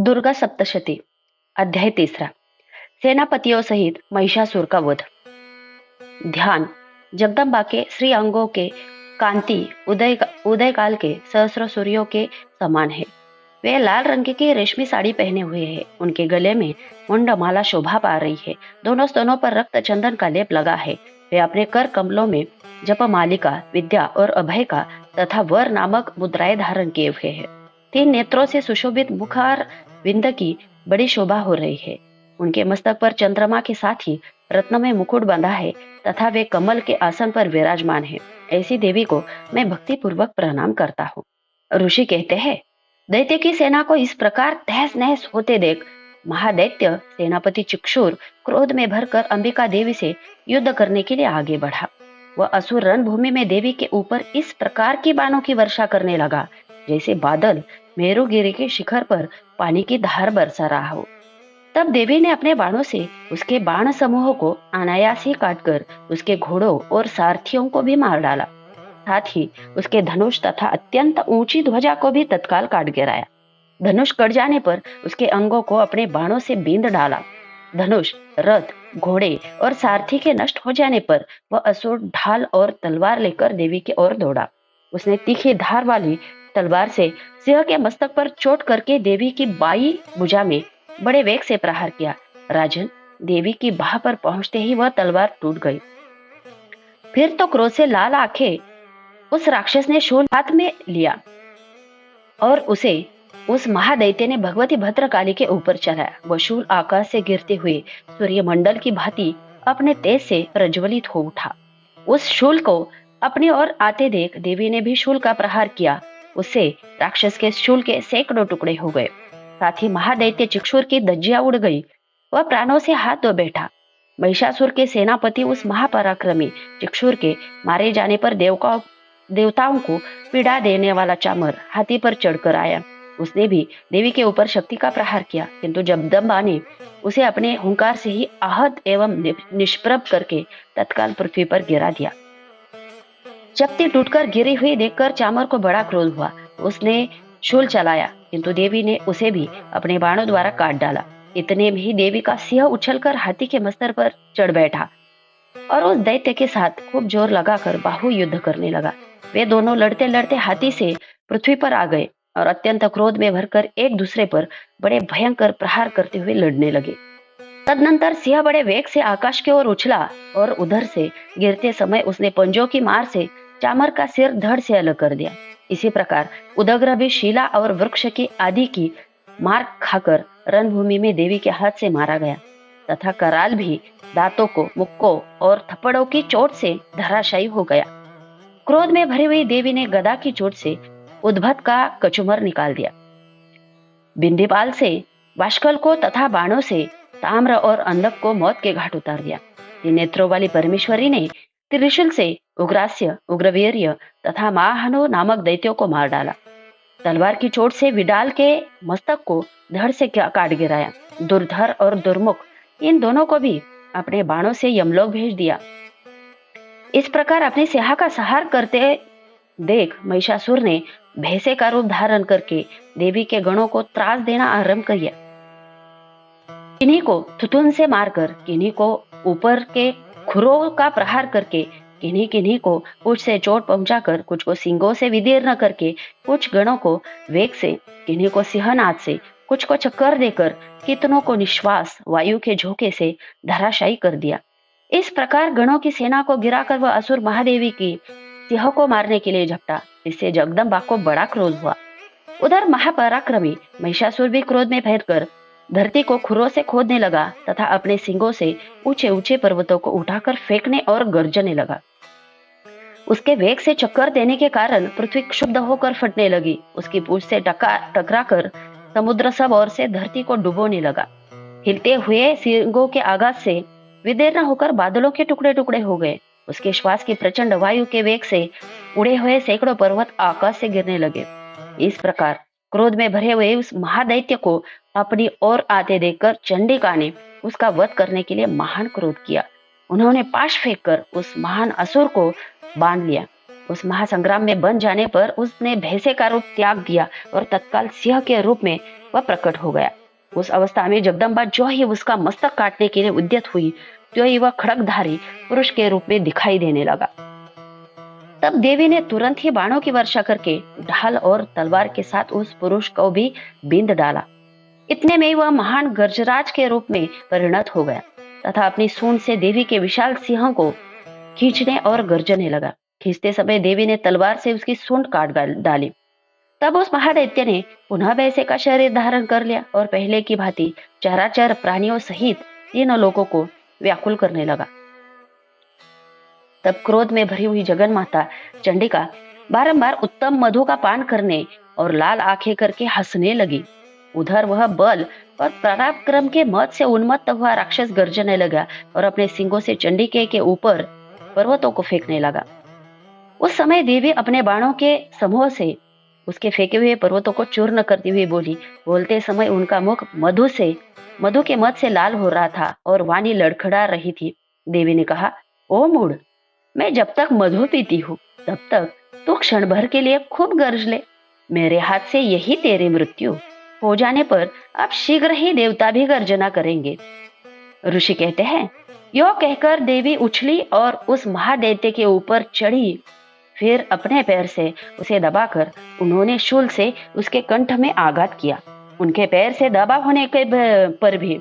दुर्गा सप्तशती अध्याय तीसरा। सेनापतियों सहित महिषासुर का वध। ध्यान। जगदम्बा के श्री अंगों के कांति उदय काल के सहस्र सूर्यों के समान है। वे लाल रंग की रेशमी साड़ी पहने हुए हैं। उनके गले में मुंडमाला शोभा पा रही है। दोनों स्तनों पर रक्त चंदन का लेप लगा है। वे अपने कर कमलों में जप मालिका, विद्या और अभय का तथा वर नामक मुद्राएं धारण किए हुए हैं। 3 नेत्रों से सुशोभित मुखार विंद की बड़ी शोभा हो रही है। उनके मस्तक पर चंद्रमा के साथ ही रत्नमय मुकुट बंधा है तथा वे कमल के आसन पर विराजमान है। ऐसी देवी को मैं भक्ति पूर्वक प्रणाम करता हूँ। ऋषि कहते हैं, दैत्य की सेना को इस प्रकार तहस नहस होते देख महादैत्य सेनापति चिक्षुर क्रोध में भरकर अंबिका देवी से युद्ध करने के लिए आगे बढ़ा। वह असुर रणभूमि में देवी के ऊपर इस प्रकार की बाणों की वर्षा करने लगा जैसे बादल मेरुगिरी के शिखर पर पानी की धार बरसा रहा हो। तब देवी ने अपने बाणों से उसके बाण समूह को अनायास ही काटकर उसके घोड़ों और सारथियों को भी मार डाला। साथ ही उसके धनुष तथा अत्यंत ऊंची ध्वजा को भी तत्काल काट गिराया। धनुष कट जाने पर उसके अंगों को अपने बाणों से बींद डाला। धनुष, रथ, घोड़े और सारथी के नष्ट हो जाने पर वह असुर ढाल और तलवार लेकर देवी की ओर दौड़ा। उसने तीखी धार वाली तलवार से सिंह के मस्तक पर चोट करके देवी की बाई भुजा में बड़े वेग से प्रहार किया। राजन, देवी की बाह पर पहुंचते ही वह तलवार टूट गई। फिर तो क्रोध से लाल आंखें उस राक्षस ने शूल हाथ में लिया और उसे उस महादैत्य ने भगवती भद्रकाली के ऊपर चलाया। वह शूल आकाश से गिरते हुए सूर्यमंडल की भांति अपने तेज से प्रज्वलित हो उठा। उस शूल को अपनी ओर आते देख देवी ने भी शूल का प्रहार किया। उससे राक्षस के शूल के सैकड़ों टुकड़े हो गए। साथ ही महादैत्य चिक्षुर की धज्जियां उड़ गई। वह प्राणों से हाथ धो बैठा। महिषासुर के सेनापति उस महापराक्रमी चिक्षुर के मारे जाने पर देवताओं को पीड़ा देने वाला चामर हाथी पर चढ़कर आया। उसने भी देवी के ऊपर शक्ति का प्रहार किया, किंतु जगदम्बा ने उसे अपने हुंकार से ही आहत एवं निष्प्रभ करके तत्काल पृथ्वी पर गिरा दिया। शक्ति टूटकर गिरी हुई देखकर चामर को बड़ा क्रोध हुआ। उसने शूल चलाया, किंतु देवी ने उसे भी अपने बाणों द्वारा काट डाला। इतने में ही देवी का सिंह उछलकर हाथी के मस्तक पर चढ़ बैठा और उस दैत्य के साथ खूब जोर लगाकर बाहु युद्ध करने लगा। वे दोनों लड़ते लड़ते हाथी से पृथ्वी पर आ गए और अत्यंत क्रोध में भरकर एक दूसरे पर बड़े भयंकर प्रहार करते हुए लड़ने लगे। तदनंतर सिंह बड़े वेग से आकाश की ओर उछला और उधर से गिरते समय उसने पंजों की मार से चामर का सिर धड़ से अलग कर दिया। इसी प्रकार उदग्र भी शीला और वृक्ष की आदि की मार खाकर रणभूमि में देवी के हाथ से मारा गया तथा कराल भी दांतों को, मुक्कों और थप्पड़ों की चोट से धराशायी हो गया। क्रोध में भरी हुई देवी ने गदा की चोट से उद्भट का कचुमर निकाल दिया। बिंदीपाल से बाष्कल को तथा बाणों से ताम्र और अंधक को मौत के घाट उतार दिया। नेत्रों वाली परमेश्वरी ने त्रिशूल से उग्रास्य, उग्रवीर्य तथा महाहनु नामक दैत्यों को मार डाला। तलवार की चोट से विडाल के मस्तक को धड़ से काट गिराया। दुर्धर और दुर्मुख इन दोनों को भी अपने बाणों से यमलोक भेज दिया। इस प्रकार अपनी सेना का संहार करते देख महिषासुर ने भैंसे का रूप धारण करके देवी के गणों को त्रास देना आरंभ किया। किन्हीं को थुथुन से मारकर, किन्हीं को ऊपर के खुरों का प्रहार करके, किन्हीं किन्हीं को पूंछ से चोट पहुंचाकर, कुछ को सींगों से विदीर्ण करके, कुछ गणों को वेग से, किन्हीं को सिंहनाद से, कुछ को चक्कर देकर, कितनों को निश्वास वायु के झोंके से धराशायी कर दिया। इस प्रकार गणों की सेना को गिराकर वह असुर महादेवी की सिंह को मारने के लिए झपटा। इससे जगदम्बा को बड़ा क्रोध हुआ। उधर महापराक्रमी महिषासुर भी क्रोध में भरकर धरती को खुरों से खोदने लगा तथा अपने सिंगों से ऊंचे ऊंचे पर्वतों को उठाकर फेंकने और गर्जने लगा। उसके वेग से चक्कर देने के कारण पृथ्वी क्षुब्ध होकर फटने लगी। उसकी पूंछ से टकराकर समुद्र सब ओर से धरती को डुबोने लगा। हिलते हुए सिंगों के आघात से विदीर्ण होकर बादलों के टुकड़े टुकड़े हो गए। उसके श्वास की प्रचंड वायु के वेग से उड़े हुए सैकड़ों पर्वत आकाश से गिरने लगे। इस प्रकार क्रोध में भरे हुए उस महादैत्य को अपनी ओर आते देखकर चंडिका ने उसका वध करने के लिए महान क्रोध किया। उन्होंने पाश फेंककर उस महान असुर को बांध लिया। उस महासंग्राम में बन जाने पर उसने भैंसे का रूप त्याग दिया और तत्काल सिंह के रूप में वह प्रकट हो गया। उस अवस्था में जगदम्बा जो ही उसका मस्तक काटने के लिए उद्यत हुई, तो ही वह खड़गधारी पुरुष के रूप में दिखाई देने लगा। तब देवी ने तुरंत ही बाणों की वर्षा करके ढाल और तलवार के साथ उस पुरुष को भी बींध डाला। इतने में वह महान गजराज के रूप में परिणत हो गया तथा अपनी सूंड से देवी के विशाल सिंह को खींचने और गर्जने लगा। खींचते समय देवी ने तलवार से उसकी सूंड काट डाली। तब उस महादैत्य ने पुनः वैसे का शरीर धारण कर लिया और पहले की भांति चराचर प्राणियों सहित तीनों लोगों को व्याकुल करने लगा। तब क्रोध में भरी हुई जगन माता चंडिका बारंबार उत्तम मधु का पान करने और लाल आंखें करके हंसने लगी। उधर वह बल और पराक्रम के मद से उन्मत्त हुआ राक्षस गर्जने लगा और अपने सिंगों से चंडिके के ऊपर पर्वतों को फेंकने लगा। उस समय देवी अपने बाणों के समूह से उसके फेंके हुए पर्वतों को चूर्ण करती हुई बोली। बोलते समय उनका मुख मधु के मद से लाल हो रहा था और वाणी लड़खड़ा रही थी। देवी ने कहा, ओ मूढ़, मैं जब तक मधु पीती हूँ तब तक तू क्षण भर के लिए खूब गर्ज ले। मेरे हाथ से यही तेरी मृत्यु हो जाने पर अब शीघ्र ही देवता भी गर्जना करेंगे। ऋषि कहते हैं, यो कहकर देवी उछली और उस महादैत्य के ऊपर चढ़ी। फिर अपने पैर से उसे दबाकर उन्होंने शूल से उसके कंठ में आघात किया। उनके पैर से दबा होने के पर भी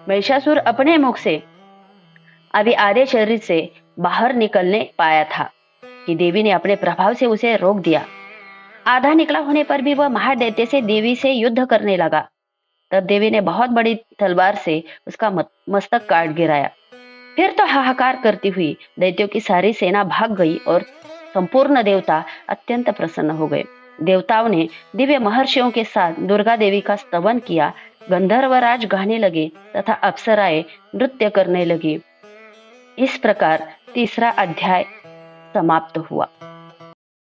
महिषासुर अपने मुख से अभी आधे शरीर से बाहर निकलने पाया था कि देवी ने अपने प्रभाव से उसे रोक दिया। आधा निकला होने पर भी वह महादैत्य से देवी से युद्ध करने लगा। तब देवी ने बहुत बड़ी तलवार से उसका मस्तक काट गिराया। फिर तो हाहाकार करती हुई दैत्यों की सारी सेना भाग गई और संपूर्ण देवता अत्यंत प्रसन्न हो गए। देवताओं ने दिव्य महर्षियों के साथ दुर्गा देवी का स्तवन किया। गंधर्वराज गाने लगे तथा अप्सराएं नृत्य करने लगी। इस प्रकार तीसरा अध्याय समाप्त हुआ।